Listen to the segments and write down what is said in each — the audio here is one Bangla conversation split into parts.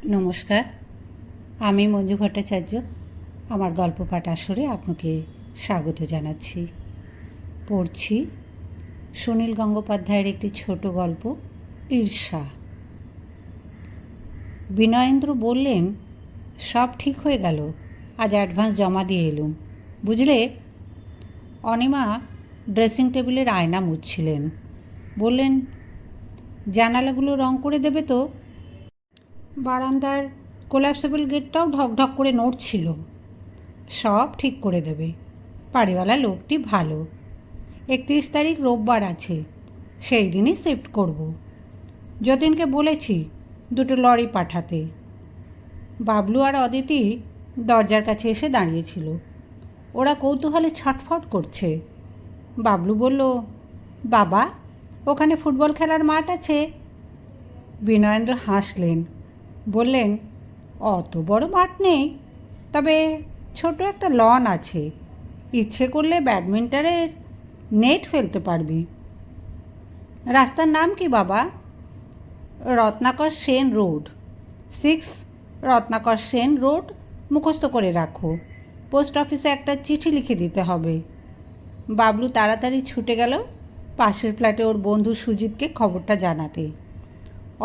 নমস্কার, আমি মঞ্জু ভট্টাচার্য। আমার গল্প পাঠ আসরে আপনাকে স্বাগত জানাচ্ছি। পড়ছি সুনীল গঙ্গোপাধ্যায়ের একটি ছোট গল্প, ঈর্ষা। বিনয়েন্দ্র বললেন, সব ঠিক হয়ে গেল, আজ অ্যাডভান্স জমা দিয়ে এলুম, বুঝলে। অনিমা ড্রেসিং টেবিলের আয়না মুছছিলেন। বললেন, জানালাগুলো রং করে দেবে তো? বারান্দার কোল্যাপসেবল গেটটাও ঢকঢক করে নড়ছিল। সব ঠিক করে দেবে, বাড়িওয়ালা লোকটি ভালো। 31 তারিখ রোববার আছে, সেই দিনই শিফট করব। যতীনকে বলেছি দুটো লরি পাঠাতে। বাবলু আর অদিতি দরজার কাছে এসে দাঁড়িয়েছিল। ওরা কৌতূহলে ছটফট করছে। বাবলু বলল, বাবা, ওখানে ফুটবল খেলার মাঠ আছে। বিনয়েন্দ্র হাসলেন, বললেন, অত বড় মাঠ নেই, তবে ছোট একটা লন আছে। ইচ্ছে করলে ব্যাডমিন্টনের নেট ফেলতে পারবি। রাস্তার নাম কি বাবা? Ratnakar Sen road, 6 Ratnakar Sen road. মুখস্থ করে রাখো। পোস্ট অফিসে একটা চিঠি লিখে দিতে হবে। বাবলু তাড়াতাড়ি ছুটে গেল পাশের ফ্ল্যাটে ওর বন্ধু সুজিতকে খবরটা জানাতে।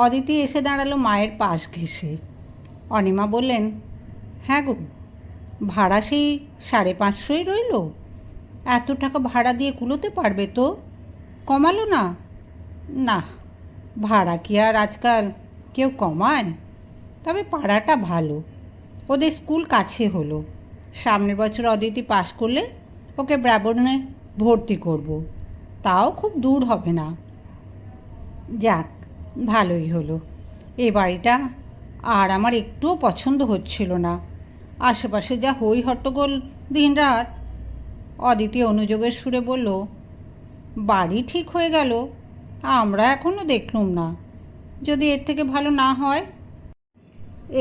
অদিতি এসে দাঁড়ালো মায়ের পাশ ঘেঁষে। অনিমা বললেন, হ্যাঁ গো, ভাড়া সেই 550 রইল। এত টাকা ভাড়া দিয়ে কুলোতে পারবে তো? কমালো না? না, ভাড়া কি আর আজকাল কেউ কমায়? তবে পাড়াটা ভালো, ওদের স্কুল কাছে হলো। সামনের বছর অদিতি পাশ করলে ওকে ব্রাবণে ভর্তি করব। তাও খুব দূর হবে না। যাক, ভালোই হলো। এ বাড়িটা আর আমার একটুও পছন্দ হচ্ছিল না। আশেপাশে যা হই হট্টগোল দিনরাত। অদিতি অনুযোগের সুরে বলল, বাড়ি ঠিক হয়ে গেল, আমরা এখনও দেখলুম না। যদি এর থেকে ভালো না হয়?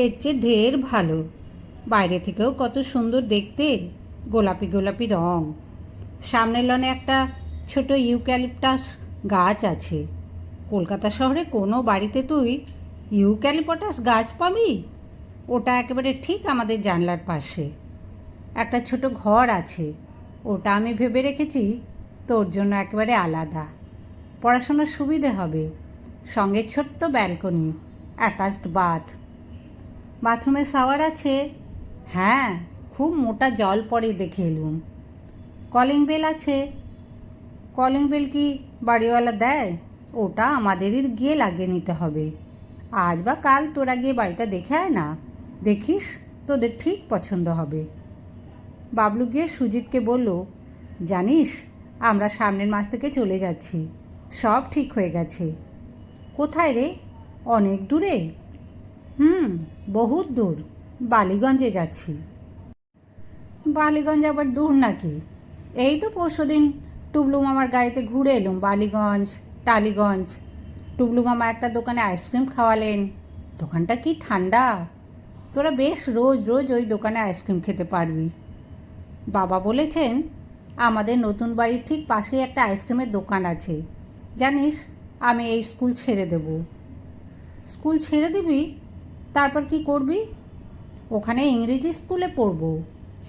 এর চেয়ে ঢের ভালো। বাইরে থেকেও কত সুন্দর দেখতে, গোলাপি গোলাপি রং। সামনের লনে একটা ছোট ইউক্যালিপটাস গাছ আছে। কলকাতা শহরে কোনো বাড়িতে তুই ইউক্যালিপটাস গাছ পাবি? ওটা একেবারে ঠিক আমাদের জানলার পাশে। একটা ছোট ঘর আছে, ওটা আমি ভেবে রেখেছি তোর জন্য একেবারে আলাদা। পড়াশোনার সুবিধে হবে। সঙ্গে ছোট্ট ব্যালকনি, অ্যাটাচড বাথ। বাথরুমে শাওয়ার আছে। হ্যাঁ, খুব মোটা জল পড়ে দেখে এলুম। কলিং বেল আছে। কলিং বেল কি বাড়িওয়ালা দেয়? ওটা আমাদেরই গিয়ে লাগিয়ে নিতে হবে। আজ বা কাল তোরা গিয়ে বাড়িটা দেখে আয় না, দেখিস তোদের ঠিক পছন্দ হবে। বাবলু গিয়ে সুজিতকে বলল, জানিস, আমরা সামনের মাস থেকে চলে যাচ্ছি। সব ঠিক হয়ে গেছে। কোথায় রে? অনেক দূরে। বহুত দূর। বালিগঞ্জে যাচ্ছি। বালিগঞ্জ আবার দূর নাকি? এই তো পরশুদিন টুবলু মামার গাড়িতে ঘুরে এলুম বালিগঞ্জ, টালিগঞ্জ। টুবলু মামা একটা দোকানে আইসক্রিম খাওয়ালেন। দোকানটা কি ঠান্ডা! তোরা বেশ রোজ রোজ ওই দোকানে আইসক্রিম খেতে পারবি। বাবা বলেছেন, আমাদের নতুন বাড়ির ঠিক পাশেই একটা আইসক্রিমের দোকান আছে। জানিস, আমি এই স্কুল ছেড়ে দেব। স্কুল ছেড়ে দিবি? তারপর কি করবি? ওখানে ইংরেজি স্কুলে পড়ব।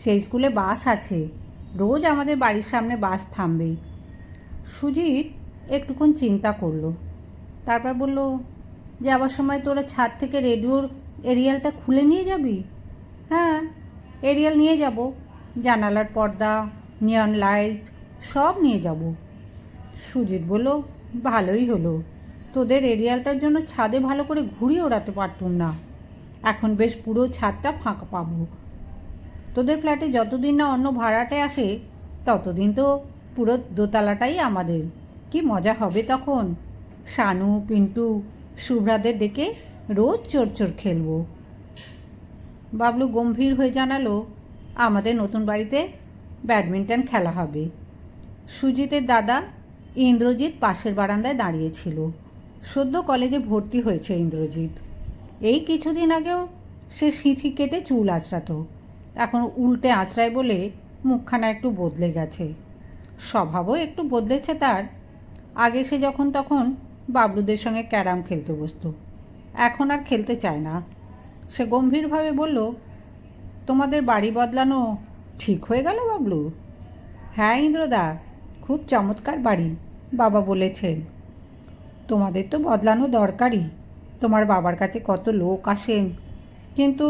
সেই স্কুলে বাস আছে, রোজ আমাদের বাড়ির সামনে বাস থামবে। সুজিত একটুক্ষণ চিন্তা করলো, তারপর বলল, যাবার সময় তোরা ছাদ থেকে রেডিওর এরিয়ালটা খুলে নিয়ে যাবি? হ্যাঁ, এরিয়াল নিয়ে যাব। জানালার পর্দা, নিয়ন লাইট সব নিয়ে যাব। সুজিত বলল, ভালোই হলো। তোদের এরিয়ালটার জন্য ছাদে ভালো করে ঘুরিয়ে ওড়াতে পারতুম না। এখন বেশ পুরো ছাদটা ফাঁকা পাবো। তোদের ফ্ল্যাটে যতদিন না অন্য ভাড়াটে আসে, ততদিন তো পুরো দোতলাটাই আমাদের। কি মজা হবে তখন! শানু, পিন্টু, শুভ্রাদের ডেকে রোজ চোর চোর খেলব। বাবলু গম্ভীর হয়ে জানালো, আমাদের নতুন বাড়িতে ব্যাডমিন্টন খেলা হবে। সুজিতের দাদা ইন্দ্রজিৎ পাশের বারান্দায় দাঁড়িয়েছিল। সদ্য কলেজে ভর্তি হয়েছে ইন্দ্রজিৎ। এই কিছুদিন আগেও সে সিঁথি কেটে চুল আঁচড়াতো, এখন উল্টে আঁচড়ায় বলে মুখখানা একটু বদলে গেছে। স্বভাবও একটু বদলেছে তার। আগে সে যখন তখন বাবলুদের সঙ্গে ক্যারাম খেলতে বসত, এখন আর খেলতে চায় না। সে গম্ভীরভাবে বলল, তোমাদের বাড়ি বদলানো ঠিক হয়ে গেল বাবলু? হ্যাঁ ইন্দ্রদা, খুব চমৎকার বাড়ি, বাবা বলেছেন। তোমাদের তো বদলানো দরকারই, তোমার বাবার কাছে কত লোক আসেন, কিন্তু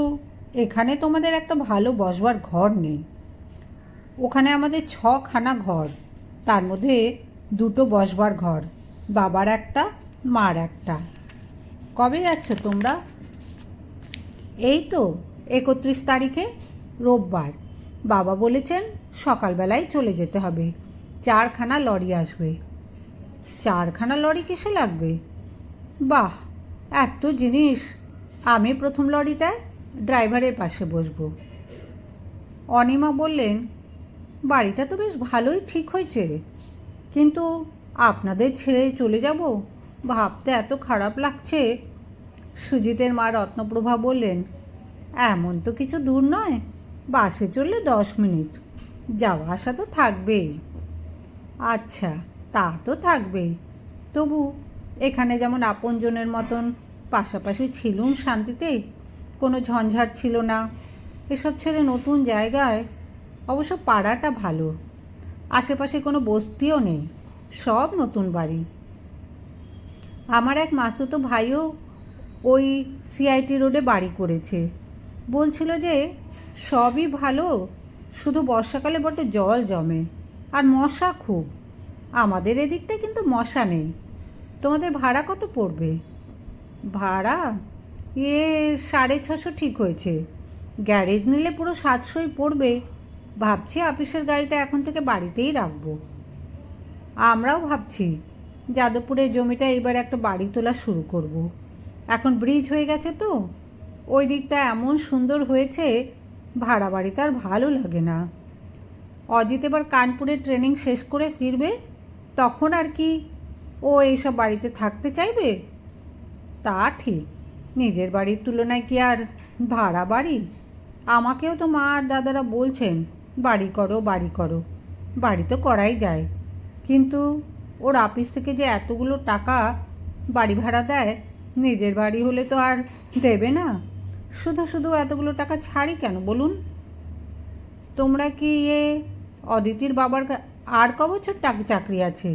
এখানে তোমাদের একটা ভালো বসবার ঘর নেই। ওখানে আমাদের 6খানা ঘর, তার মধ্যে 2টো বসবার ঘর, বাবার একটা, মার একটা। কবে যাচ্ছ তোমরা? এই তো 31 তারিখে, রোববার। বাবা বলেছেন সকালবেলায় চলে যেতে হবে, 4খানা লরি আসবে। 4খানা লরি কিসে লাগবে? বাহ, এত জিনিস! আমি প্রথম লরিটায় ড্রাইভারের পাশে বসবো। অনিমা বললেন, বাড়িটা তো বেশ ভালোই ঠিক হয়েছে, কিন্তু আপনাদের ছেড়ে চলে যাব ভাবতে এত খারাপ লাগছে। সুজিতের মা রত্নপ্রভা বললেন, এমন তো কিছু দূর নয়, বাসে চললে 10 মিনিট, যাওয়া আসা তো থাকবেই। আচ্ছা, তা তো থাকবেই, তবু এখানে যেমন আপনজনের মতন পাশাপাশি ছিলুম শান্তিতে, কোনো ঝঞ্ঝাট ছিল না। এসব ছেড়ে নতুন জায়গায়, অবশ্য পাড়াটা ভালো, আশেপাশে কোনো বস্তিও নেই, সব নতুন বাড়ি। আমার এক মাসুতো ভাইও ওই সিআইটি রোডে বাড়ি করেছে, বলছিল যে সবই ভালো, শুধু বর্ষাকালে বড্ড জল জমে আর মশা খুব। আমাদের এদিকটা কিন্তু মশা নেই। তোমাদের ভাড়া কত পড়বে? ভাড়া 650 ঠিক হয়েছে, গ্যারেজ নিলে পুরো 700ই পড়বে। ভাবছি অফিসের গাড়িটা এখন থেকে বাড়িতেই রাখবো। আমরাও ভাবছি যাদবপুরে জমিটা এবার একটা বাড়ি তোলা শুরু করব। এখন ব্রিজ হয়ে গেছে তো, ওই দিকটা এমন সুন্দর হয়েছে, ভাড়া বাড়িতে আর ভালো লাগে না। অজিত এবার কানপুরে ট্রেনিং শেষ করে ফিরবে, তখন আর কি ও এইসব বাড়িতে থাকতে চাইবে? তা ঠিক, নিজের বাড়ির তুলনায় কি আর ভাড়া বাড়ি? আমাকেও তো মা আর দাদারা বলছেন বাড়ি করো বাড়ি করো, বাড়ি তো করাই যায়, কিন্তু ওর অফিস থেকে যে এতগুলো টাকা বাড়ি ভাড়া দেয়, নিজের বাড়ি হলে তো আর দেবে না। শুধু শুধু এতগুলো টাকা ছাড়ি কেন বলুন? তোমরা কি অদিতির বাবার আর ক বছর চাকরি আছে?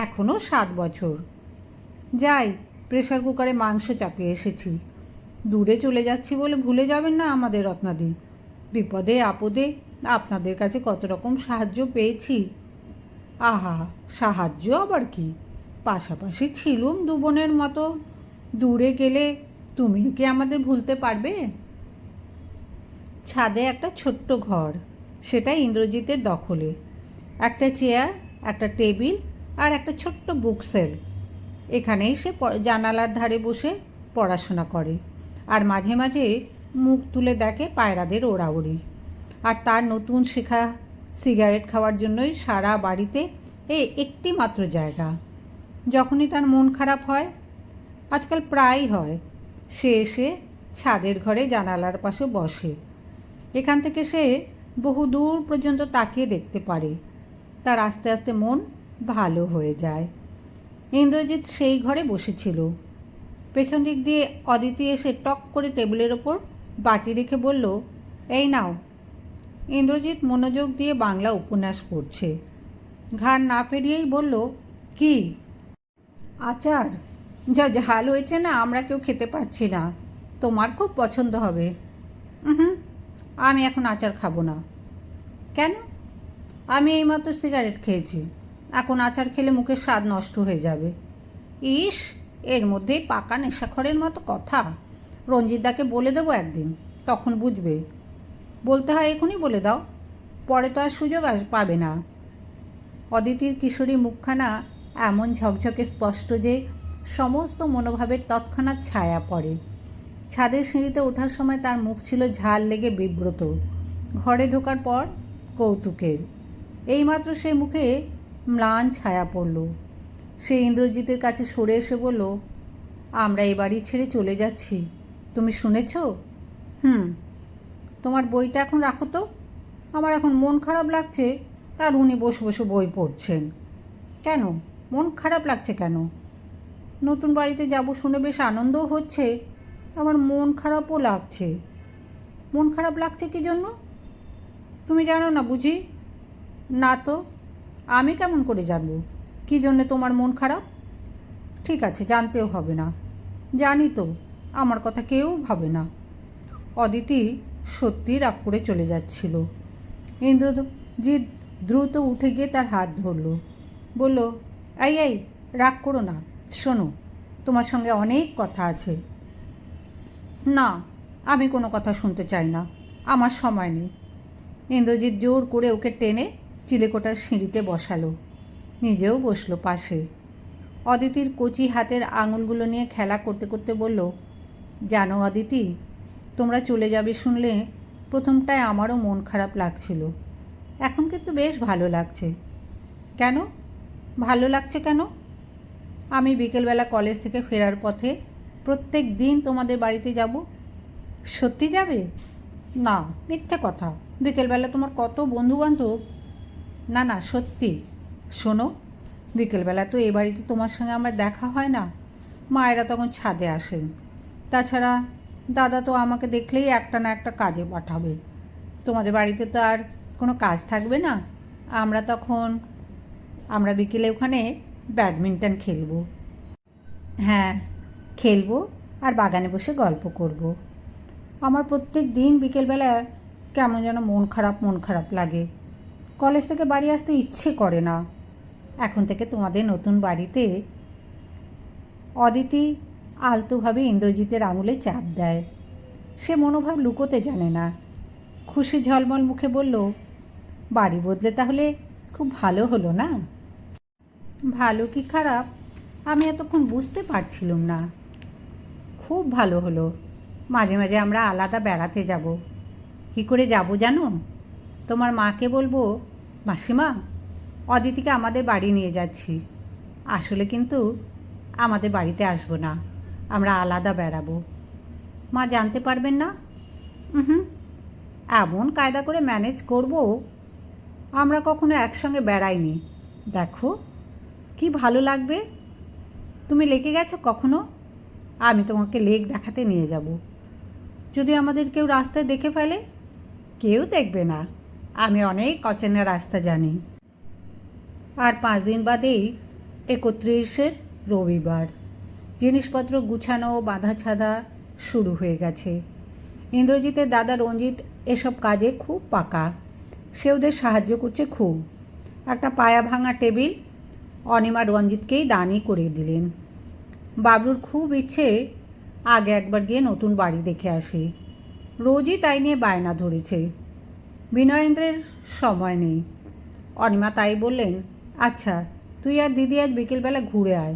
এখনও 7 বছর। যাই, প্রেশার কুকারে মাংস চাপিয়ে এসেছি। দূরে চলে যাচ্ছি বলে ভুলে যাবেন না আমাদের রত্নাদি। বিপদে আপদে আপনাদের কাছে কত রকম সাহায্য পেয়েছি। আহা, সাহায্য আবার কি, পাশাপাশি ছিলুম 2 বোনের মতো। দূরে গেলে তুমি কি আমাদের ভুলতে পারবে? ছাদে একটা ছোট্ট ঘর, সেটা ইন্দ্রজিতের দখলে। একটা চেয়ার, একটা টেবিল আর একটা ছোট্ট বুক সেল। এখানেই সে জানালার ধারে বসে পড়াশোনা করে, আর মাঝে মাঝে মুখ তুলে দেখে পায়রাদের ওড়াউড়ি। আর তার নতুন শেখা সিগারেট খাওয়ার জন্যই সারা বাড়িতে এই একটি মাত্র জায়গা। যখনই তার মন খারাপ হয়, আজকাল প্রায়ই হয়, সে এসে ছাদের ঘরে জানালার পাশে বসে। এখান থেকে সে বহু দূর পর্যন্ত তাকিয়ে দেখতে পারে। তার আস্তে আস্তে মন ভালো হয়ে যায়। ইন্দ্রজিৎ সেই ঘরে বসেছিল। পেছন দিক দিয়ে অদিতি এসে টক করে টেবিলের ওপর বাটি রেখে বলল, এই নাও। ইন্দ্রজিৎ মনোযোগ দিয়ে বাংলা উপন্যাস পড়ছে। ঘাড় না ফেরিয়েই বলল, কি? আচার? যা ঝাল হয়েছে না, আমরা কেউ খেতে পারছি না। তোমার খুব পছন্দ হবে। হুম, আমি এখন আচার খাবো না। কেন? আমি এইমাত্র সিগারেট খেয়েছি, এখন আচার খেলে মুখের স্বাদ নষ্ট হয়ে যাবে। ইস, এর মধ্যেই পাকা নেশাখরের মতো কথা। রঞ্জিতদাকে বলে দেবো একদিন, তখন বুঝবে। বলতে হয় এখনই বলে দাও, পরে তো আর সুযোগ পাবে না। অদিতির কিশোরী মুখখানা এমন ঝকঝকে স্পষ্ট যে সমস্ত মনোভাবের তৎক্ষণাৎ ছায়া পড়ে। ছাদের সিঁড়িতে ওঠার সময় তার মুখ ছিল ঝাল লেগে বিব্রত, ঘরে ঢোকার পর কৌতুকের। এইমাত্র সে মুখে ম্লান ছায়া পড়ল। সে ইন্দ্রজিতের কাছে সরে এসে বলল, আমরা এ বাড়ি ছেড়ে চলে যাচ্ছি, তুমি শুনেছ? তোমার বইটা এখন রাখো তো, আমার এখন মন খারাপ লাগছে। আর উনি বসে বসে বই পড়ছেন। কেন মন খারাপ লাগছে কেন? নতুন বাড়িতে যাব শুনে বেশ আনন্দও হচ্ছে, আমার মন খারাপও লাগছে। মন খারাপ লাগছে কী জন্য? তুমি জানো না বুঝি? না তো, আমি কেমন করে জানবো কী জন্যে তোমার মন খারাপ? ঠিক আছে, জানতেও হবে না। জানি তো, আমার কথা কেউ ভাবে না। অদিতি সত্যি রাগ করে চলে যাচ্ছিল। ইন্দ্রজিৎ দ্রুত উঠে গিয়ে তার হাত ধরল, বলল, এই এই, রাগ করো না, শোনো, তোমার সঙ্গে অনেক কথা আছে। না, আমি কোনো কথা শুনতে চাই না, আমার সময় নেই। ইন্দ্রজিৎ জোর করে ওকে টেনে চিলেকোঠার সিঁড়িতে বসালো, নিজেও বসলো পাশে। অদিতির কচি হাতের আঙুলগুলো নিয়ে খেলা করতে করতে বলল, জানো অদিতি, তোমরা চলে যাবে শুনলে প্রথমটায় আমারও মন খারাপ লাগছিল। এখন কিন্তু বেশ ভালো লাগছে। কেন ভালো লাগছে কেন? আমি বিকেলবেলা কলেজ থেকে ফেরার পথে প্রত্যেক দিন তোমাদের বাড়িতে যাব। সত্যি যাবে? না, মিথ্যে কথা। বিকেলবেলা তোমার কত বন্ধুবান্ধব। না না, সত্যি। শোনো, বিকেলবেলা তো এ বাড়িতে তোমার সঙ্গে আমার দেখা হয় না। মায়েরা তখন ছাদে আসেন। তাছাড়া দাদা তো আমাকে দেখলেই একটা না একটা কাজে পাঠাবে। তোমাদের বাড়িতে তো আর কোনো কাজ থাকবে না। আমরা বিকেলে ওখানে ব্যাডমিন্টন খেলবো। হ্যাঁ, খেলবো আর বাগানে বসে গল্প করব। আমার প্রত্যেক দিন বিকেলবেলা কেমন যেন মন খারাপ লাগে। কলেজ থেকে বাড়ি আসতে ইচ্ছে করে না। এখন থেকে তোমাদের নতুন বাড়িতে। অদিতি আলতোভাবে ইন্দ্রজিতের আঙুলে চাপ দেয়। সে মনোভাব লুকোতে জানে না। খুশি ঝলমল মুখে বলল, বাড়ি বদলে তাহলে খুব ভালো হলো না? ভালো কি খারাপ আমি এতক্ষণ বুঝতে পারছিলাম না। খুব ভালো হলো। মাঝে মাঝে আমরা আলাদা বেড়াতে যাব। কী করে যাব জানো? তোমার মাকে বলবো, মাসিমা, অদিতিকে আমাদের বাড়ি নিয়ে যাচ্ছি। আসলে কিন্তু আমাদের বাড়িতে আসবো না, আমরা আলাদা বেড়াবো। মা জানতে পারবেন না? হুম, এমন কায়দা করে ম্যানেজ করব। আমরা কখনো একসঙ্গে বেড়াইনি। দেখো কি ভালো লাগবে। তুমি লেকে গেছো কখনো? আমি তোমাকে লেক দেখাতে নিয়ে যাব। যদি আমাদের কেউ রাস্তায় দেখে ফেলে? কেউ দেখবে না, আমি অনেক অচেনা রাস্তা জানি। আর 5 দিন বাদেই 31 রবিবার। জিনিসপত্র গুছানো বাঁধা ছাদা শুরু হয়ে গেছে। ইন্দ্রজিতের দাদা রঞ্জিত এসব কাজে খুব পাকা। সে ওদের সাহায্য করছে খুব। একটা পায়া ভাঙা টেবিল অনিমা রঞ্জিতকেই দানই করে দিলেন। বাবলুর খুব ইচ্ছে আগে একবার গিয়ে নতুন বাড়ি দেখে আসে। রোজই তাই নিয়ে বায়না ধরেছে। বিনয়েন্দ্রের সময় নেই। অনিমা তাই বললেন, আচ্ছা, তুই আর দিদি আজ বিকেলবেলা ঘুরে আয়।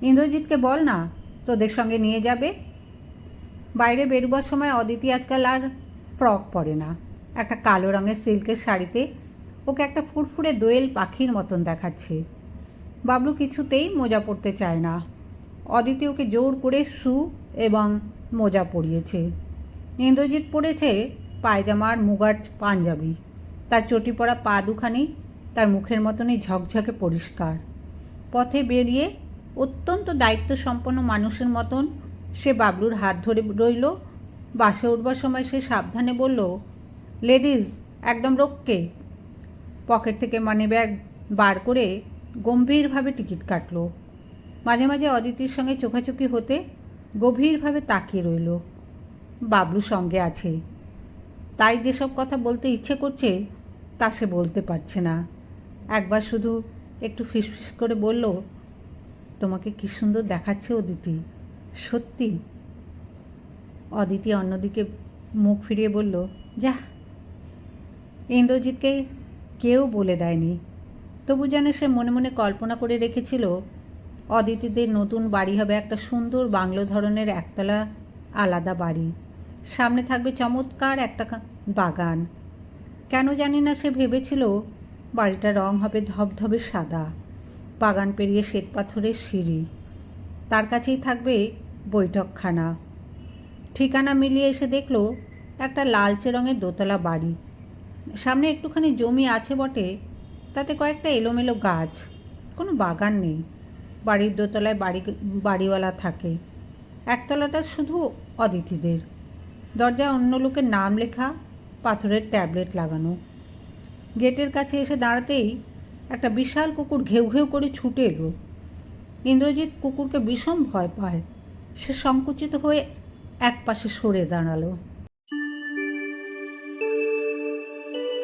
ইন্দ্রজিৎকে বল না তোদের সঙ্গে নিয়ে যাবে। বাইরে বেরোবার সময় অদিতি আজকাল আর ফ্রক পরে না। একটা কালো রঙের সিল্কের শাড়িতে ওকে একটা ফুরফুরে দোয়েল পাখির মতন দেখাচ্ছে। বাবলু কিছুতেই মোজা পরতে চায় না। অদিতি ওকে জোর করে শু এবং মোজা পরিয়েছে। ইন্দ্রজিৎ পরেছে পায়জামা আর মুগার পাঞ্জাবি। তার চটি পরা পা দুখানি তার মুখের মতনই ঝকঝকে পরিষ্কার। পথে বেরিয়ে অত্যন্ত দায়িত্বসম্পন্ন মানুষের মতন সে বাবলুর হাত ধরে রইল। বাসে উঠবার সময় সে সাবধানে বলল, লেডিজ একদম রোক্কে। পকেট থেকে মানিব্যাগ বার করে গম্ভীরভাবে টিকিট কাটল। মাঝে মাঝে অদিতির সঙ্গে চোখাচোখি হতে গভীরভাবে তাকিয়ে রইল। বাবলু সঙ্গে আছে, তাই যেসব কথা বলতে ইচ্ছে করছে তা সে বলতে পারছে না। একবার শুধু একটু ফিসফিস করে বলল, তোমাকে কী সুন্দর দেখাচ্ছে অদিতি, সত্যি। অদিতি অন্যদিকে মুখ ফিরিয়ে বলল, যাহ। ইন্দ্রজিৎকে কেউ বলে দেয়নি, তবু যেন সে মনে মনে কল্পনা করে রেখেছিল অদিতিদের নতুন বাড়ি হবে একটা সুন্দর বাংলো ধরনের একতলা আলাদা বাড়ি। সামনে থাকবে চমৎকার একটা বাগান। কেন জানি না সে ভেবেছিল বাড়িটার রং হবে ধবধবে সাদা। বাগান পেরিয়ে শ্বেতপাথরের সিঁড়ি, তার কাছেই থাকবে বৈঠকখানা। ঠিকানা মিলিয়ে এসে দেখল একটা লালচে রঙের দোতলা বাড়ি। সামনে একটুখানি জমি আছে বটে, তাতে কয়েকটা এলোমেলো গাছ, কোনো বাগান নেই। বাড়ির দোতলায় বাড়িওয়ালা থাকে। একতলাটা শুধু অদিতিদের। দরজায় অন্য লোকের নাম লেখা, পাথরের ট্যাবলেট লাগানো। গেটের কাছে এসে দাঁড়াতেই একটা বিশাল কুকুর ঘেউ ঘেউ করে ছুটে এলো। ইন্দ্রজিৎ কুকুরকে ভীষণ ভয় পায়। সে সংকুচিত হয়ে এক পাশে সরে দাঁড়ালো।